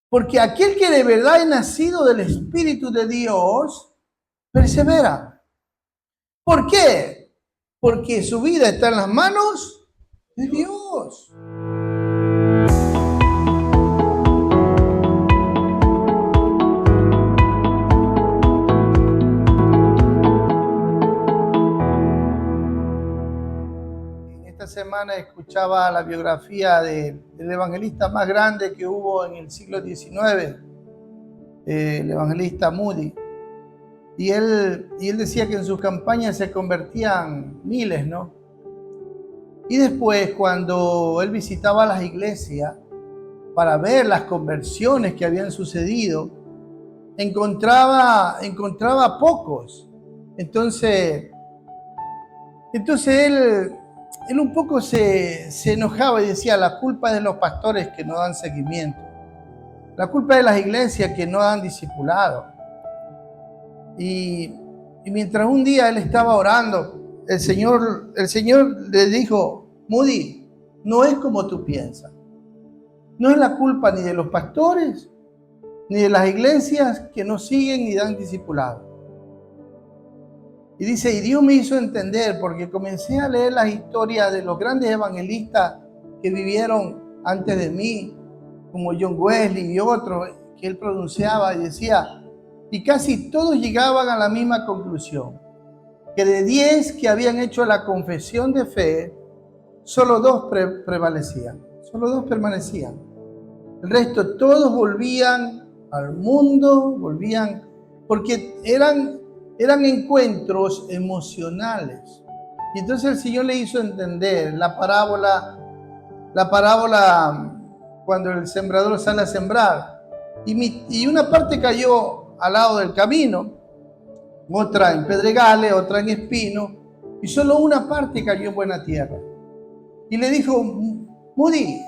Porque aquel que de verdad es nacido del Espíritu de Dios, persevera. ¿Por qué? Porque su vida está en las manos de Dios. Esta semana escuchaba la biografía del evangelista más grande que hubo en el siglo XIX, el evangelista Moody. Y él decía que en sus campañas se convertían miles, ¿no? Y después, cuando él visitaba las iglesias para ver las conversiones que habían sucedido, encontraba pocos. Entonces él un poco se enojaba y decía: la culpa es de los pastores que no dan seguimiento, la culpa es de las iglesias que no dan discipulado. Y mientras un día él estaba orando, el Señor le dijo: Moody, no es como tú piensas. No es la culpa ni de los pastores ni de las iglesias que no siguen ni dan discipulado. Y dice, y Dios me hizo entender, porque comencé a leer las historias de los grandes evangelistas que vivieron antes de mí, como John Wesley y otros, que él pronunciaba y decía, y casi todos llegaban a la misma conclusión, que de 10 que habían hecho la confesión de fe, solo 2 prevalecían, solo 2 permanecían. El resto, todos volvían al mundo, volvían, porque eran encuentros emocionales. Y entonces el Señor le hizo entender la parábola cuando el sembrador sale a sembrar. Y una parte cayó al lado del camino, otra en pedregales, otra en espinos, y solo una parte cayó en buena tierra. Y le dijo, Moody,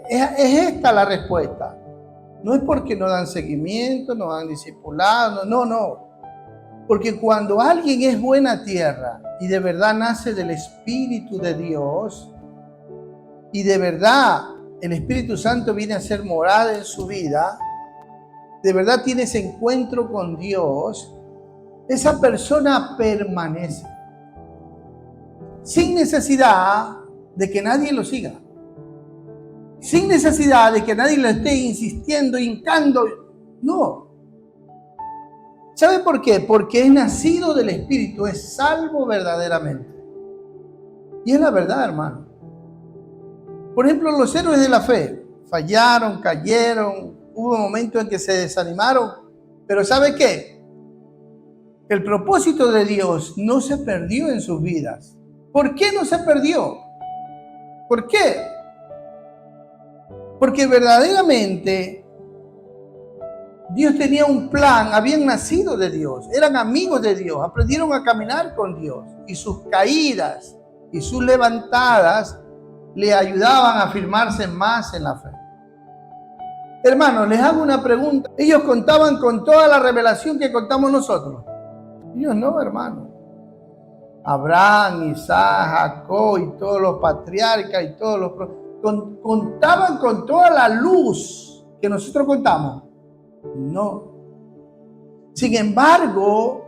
es esta la respuesta. No es porque no dan seguimiento, no dan discipulado, no. Porque cuando alguien es buena tierra y de verdad nace del Espíritu de Dios y de verdad el Espíritu Santo viene a ser morada en su vida, de verdad tiene ese encuentro con Dios, esa persona permanece sin necesidad de que nadie lo siga, sin necesidad de que nadie le esté insistiendo, hincando. No. ¿Sabe por qué? Porque es nacido del Espíritu, es salvo verdaderamente. Y es la verdad, hermano. Por ejemplo, los héroes de la fe fallaron, cayeron, hubo momentos en que se desanimaron, pero ¿sabe qué? El propósito de Dios no se perdió en sus vidas. ¿Por qué no se perdió? ¿Por qué? Porque verdaderamente Dios tenía un plan, habían nacido de Dios, eran amigos de Dios, aprendieron a caminar con Dios y sus caídas y sus levantadas le ayudaban a afirmarse más en la fe. Hermanos, les hago una pregunta. ¿Ellos contaban con toda la revelación que contamos nosotros? Ellos no, hermano. Abraham, Isaac, Jacob y todos los patriarcas y todos los contaban con toda la luz que nosotros contamos. No. Sin embargo,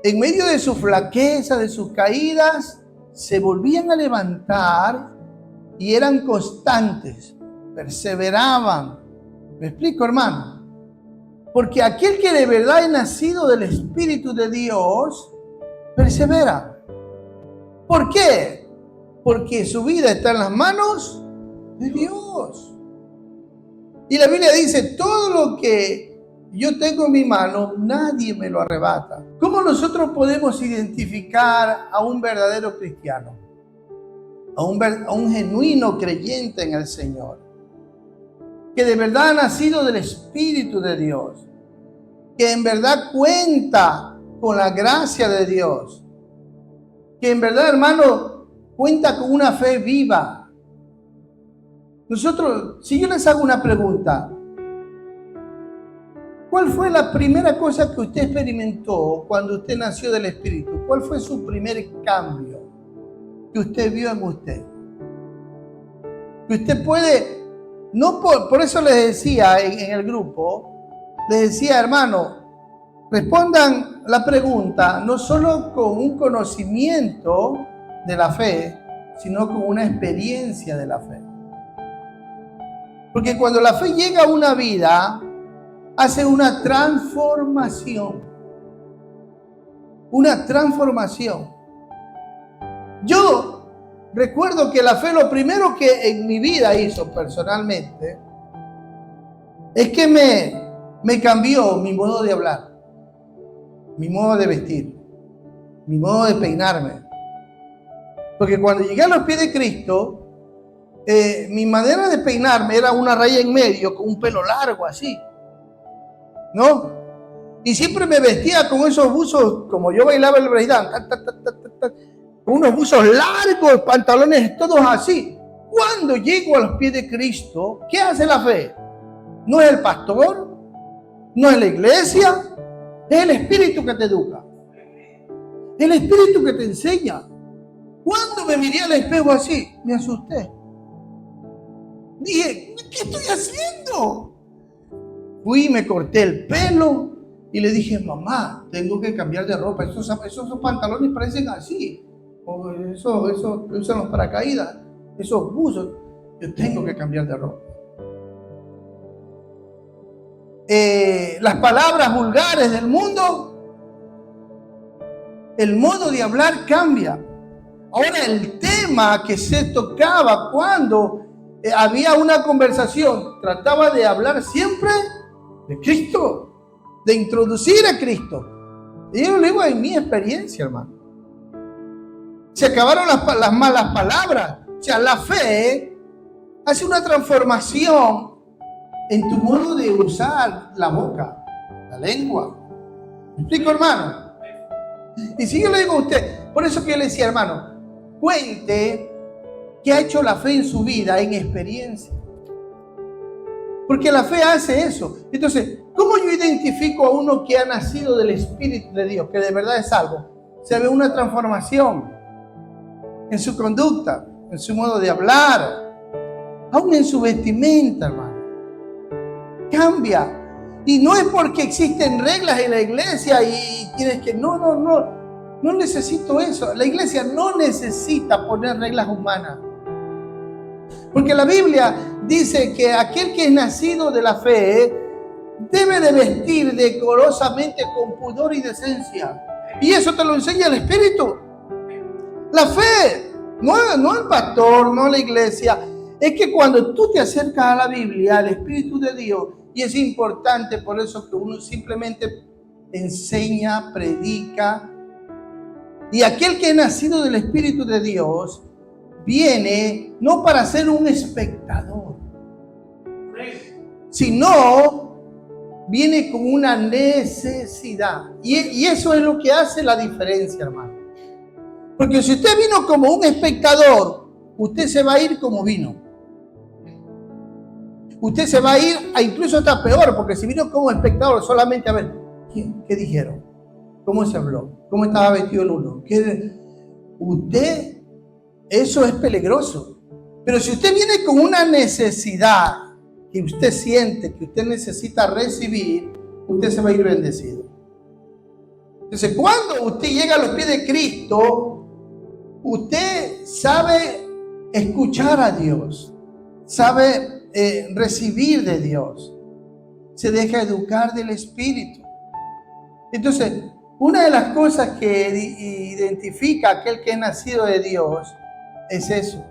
en medio de su flaqueza, de sus caídas, se volvían a levantar y eran constantes, perseveraban. ¿Me explico, hermano? Porque aquel que de verdad es nacido del Espíritu de Dios, persevera. ¿Por qué? Porque su vida está en las manos de Dios. Y la Biblia dice, todo lo que yo tengo en mi mano, nadie me lo arrebata. ¿Cómo nosotros podemos identificar a un verdadero cristiano? A un genuino creyente en el Señor, que de verdad ha nacido del Espíritu de Dios, que en verdad cuenta con la gracia de Dios, que en verdad, hermano, cuenta con una fe viva. Nosotros, si yo les hago una pregunta, ¿cuál fue la primera cosa que usted experimentó cuando usted nació del Espíritu? ¿Cuál fue su primer cambio que usted vio en usted? Que usted puede No por eso les decía en el grupo, les decía, hermano, respondan la pregunta no solo con un conocimiento de la fe, sino con una experiencia de la fe. Porque cuando la fe llega a una vida, hace una transformación. Una transformación. Yo recuerdo que la fe, lo primero que en mi vida hizo personalmente, es que me cambió mi modo de hablar, mi modo de vestir, mi modo de peinarme. Porque cuando llegué a los pies de Cristo, mi manera de peinarme era una raya en medio, con un pelo largo así, ¿no? Y siempre me vestía con esos buzos, como yo bailaba el breakdance, con unos buzos largos, pantalones todos así. Cuando llego a los pies de Cristo, ¿qué hace la fe? No es el pastor, no es la iglesia, es el Espíritu que te educa, el Espíritu que te enseña. Cuando me miré al espejo así, me asusté. Dije, ¿qué estoy haciendo? Fui y me corté el pelo y le dije, mamá, tengo que cambiar de ropa. Esos pantalones parecen así. O eso usan los paracaídas, esos buzos. Yo tengo que cambiar de ropa. Las palabras vulgares del mundo, el modo de hablar cambia. Ahora el tema que se tocaba cuando había una conversación, trataba de hablar siempre de Cristo, de introducir a Cristo. Y yo lo digo en mi experiencia, hermano. Se acabaron las malas palabras. O sea, la fe hace una transformación en tu modo de usar la boca, la lengua. ¿Me explico, hermano? Y si yo le digo a usted, por eso que yo le decía, hermano, cuente qué ha hecho la fe en su vida en experiencia. Porque la fe hace eso. Entonces, ¿cómo yo identifico a uno que ha nacido del Espíritu de Dios, que de verdad es salvo? Se ve una transformación en su conducta, en su modo de hablar, aún en su vestimenta, hermano. Cambia. Y no es porque existen reglas en la iglesia y tienes que... No necesito eso. La iglesia no necesita poner reglas humanas. Porque la Biblia dice que aquel que es nacido de la fe debe de vestir decorosamente con pudor y decencia. Y eso te lo enseña el Espíritu. La fe, no el pastor, no la iglesia. Es que cuando tú te acercas a la Biblia, al Espíritu de Dios, y es importante por eso que uno simplemente enseña, predica. Y aquel que es nacido del Espíritu de Dios viene no para ser un espectador, sino viene con una necesidad. Y eso es lo que hace la diferencia, hermano. Porque si usted vino como un espectador, usted se va a ir como vino. Usted se va a ir incluso hasta peor, porque si vino como espectador solamente a ver, ¿qué dijeron? ¿Cómo se habló? ¿Cómo estaba vestido el uno? Eso es peligroso. Pero si usted viene con una necesidad que usted siente, que usted necesita recibir, usted se va a ir bendecido. Entonces, cuando usted llega a los pies de Cristo, usted sabe escuchar a Dios, sabe recibir de Dios, se deja educar del Espíritu. Entonces, una de las cosas que identifica a aquel que es nacido de Dios es eso.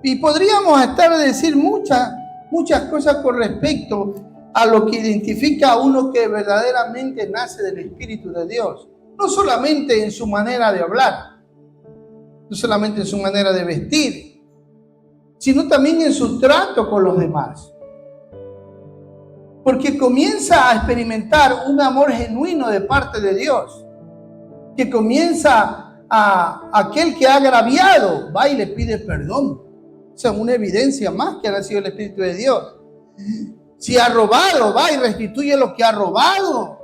Y podríamos estar a decir muchas cosas con respecto a lo que identifica a uno que verdaderamente nace del Espíritu de Dios. No solamente en su manera de hablar, no solamente en su manera de vestir, sino también en su trato con los demás. Porque comienza a experimentar un amor genuino de parte de Dios, que comienza a aquel que ha agraviado, va y le pide perdón. O sea, una evidencia más que ha nacido el Espíritu de Dios. Si ha robado, va y restituye lo que ha robado.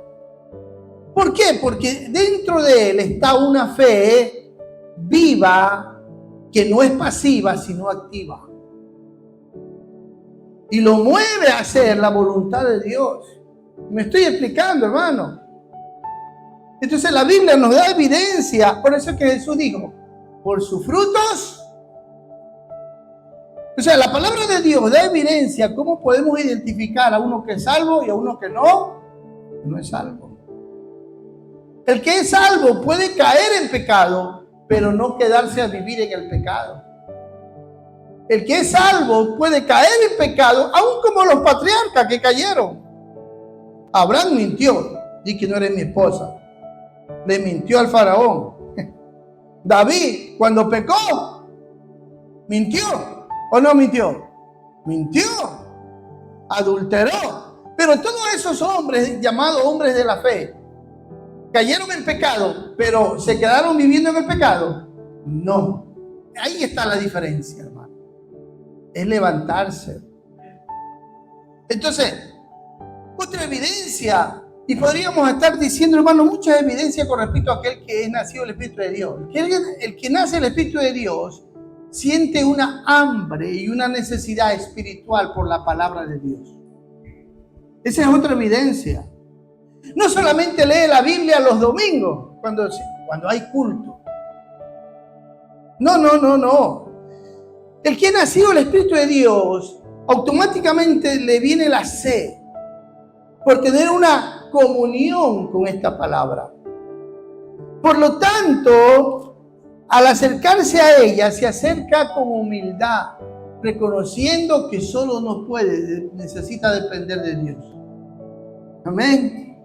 ¿Por qué? Porque dentro de él está una fe viva que no es pasiva, sino activa. y lo mueve a hacer la voluntad de Dios. Me estoy explicando, hermano. Entonces la Biblia nos da evidencia. Por eso es que Jesús dijo, por sus frutos. O sea, la palabra de Dios da evidencia cómo podemos identificar a uno que es salvo y a uno que no es salvo. El que es salvo puede caer en pecado, pero no quedarse a vivir en el pecado. El que es salvo puede caer en pecado, aún como los patriarcas que cayeron. Abraham mintió, di que no eres mi esposa. Le mintió al faraón. David, cuando pecó, mintió o no mintió. Mintió, adulteró. Pero todos esos hombres, llamados hombres de la fe, cayeron en pecado, pero ¿se quedaron viviendo en el pecado? No. Ahí está la diferencia, hermano. Es levantarse. Entonces, otra evidencia, y podríamos estar diciendo, hermano, muchas evidencias con respecto a aquel que es nacido del Espíritu de Dios. El que nace del Espíritu de Dios siente una hambre y una necesidad espiritual por la palabra de Dios. Esa es otra evidencia. No solamente lee la Biblia los domingos, cuando hay culto. No. El que ha nacido del Espíritu de Dios, automáticamente le viene la sed por tener una comunión con esta palabra. Por lo tanto, al acercarse a ella, se acerca con humildad, reconociendo que solo no puede, necesita depender de Dios. Amén.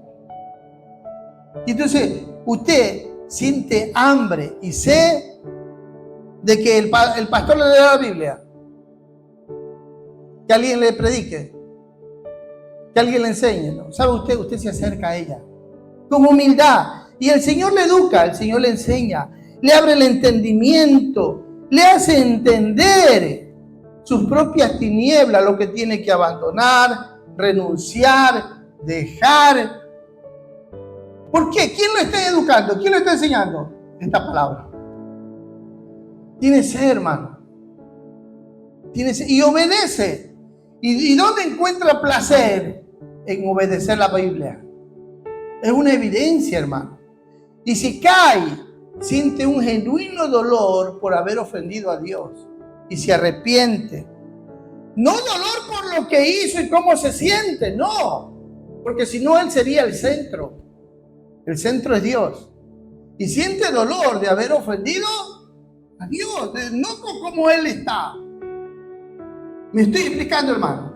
Y entonces, usted siente hambre y sed de que el pastor le dé la Biblia, que alguien le predique, que alguien le enseñe, ¿no? ¿Sabe usted? Usted se acerca a ella con humildad y el Señor le educa, el Señor le enseña, le abre el entendimiento, le hace entender sus propias tinieblas, lo que tiene que abandonar, renunciar, dejar. ¿Por qué? ¿Quién lo está educando? ¿Quién lo está enseñando? Esta palabra. Tiene sed, hermano. Tiene sed y obedece. ¿Y dónde encuentra placer? En obedecer la Biblia. Es una evidencia, hermano. Y si cae, siente un genuino dolor por haber ofendido a Dios. Y se arrepiente. No dolor por lo que hizo y cómo se siente, no. Porque si no, él sería el centro. El centro es Dios. Y siente dolor de haber ofendido a Dios, no como Él está. Me estoy explicando, hermano.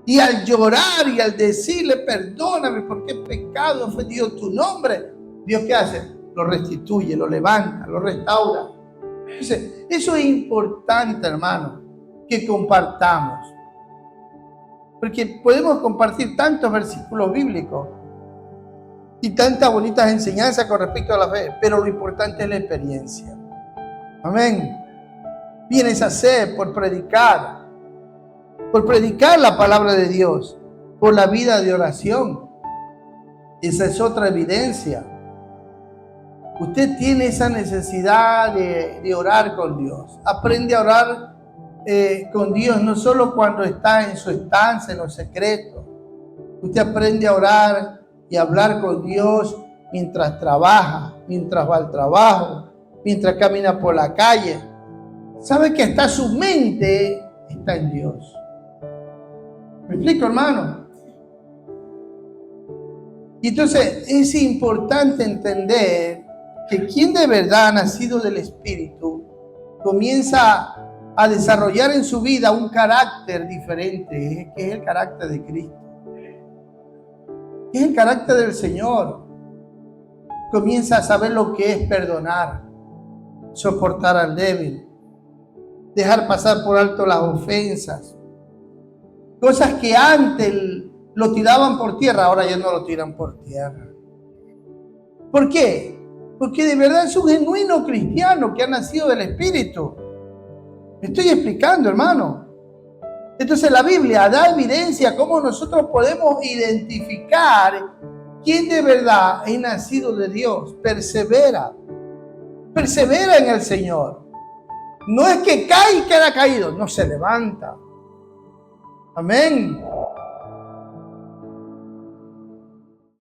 Y al llorar y al decirle, perdóname porque he pecado, ofendido tu nombre, Dios ¿qué hace? Lo restituye, lo levanta, lo restaura. Entonces, eso es importante, hermano, que compartamos. Porque podemos compartir tantos versículos bíblicos y tantas bonitas enseñanzas con respecto a la fe, pero lo importante es la experiencia. Amén. Viene esa sed por predicar la palabra de Dios, por la vida de oración. Esa es otra evidencia. Usted tiene esa necesidad de orar con Dios. Aprende a orar con Dios, no solo cuando está en su estancia, en los secretos. Usted aprende a orar y hablar con Dios mientras trabaja, mientras va al trabajo, mientras camina por la calle. Sabe que hasta su mente está en Dios. ¿Me explico, hermano? Y entonces es importante entender que quien de verdad ha nacido del Espíritu comienza a desarrollar en su vida un carácter diferente, que es el carácter de Cristo. Es el carácter del Señor. Comienza a saber lo que es perdonar, soportar al débil, dejar pasar por alto las ofensas. Cosas que antes lo tiraban por tierra, ahora ya no lo tiran por tierra. ¿Por qué? Porque de verdad es un genuino cristiano que ha nacido del Espíritu. Me estoy explicando, hermano. Entonces la Biblia da evidencia cómo nosotros podemos identificar quién de verdad es nacido de Dios. Persevera en el Señor. No es que cae y queda caído, no, se levanta. Amén.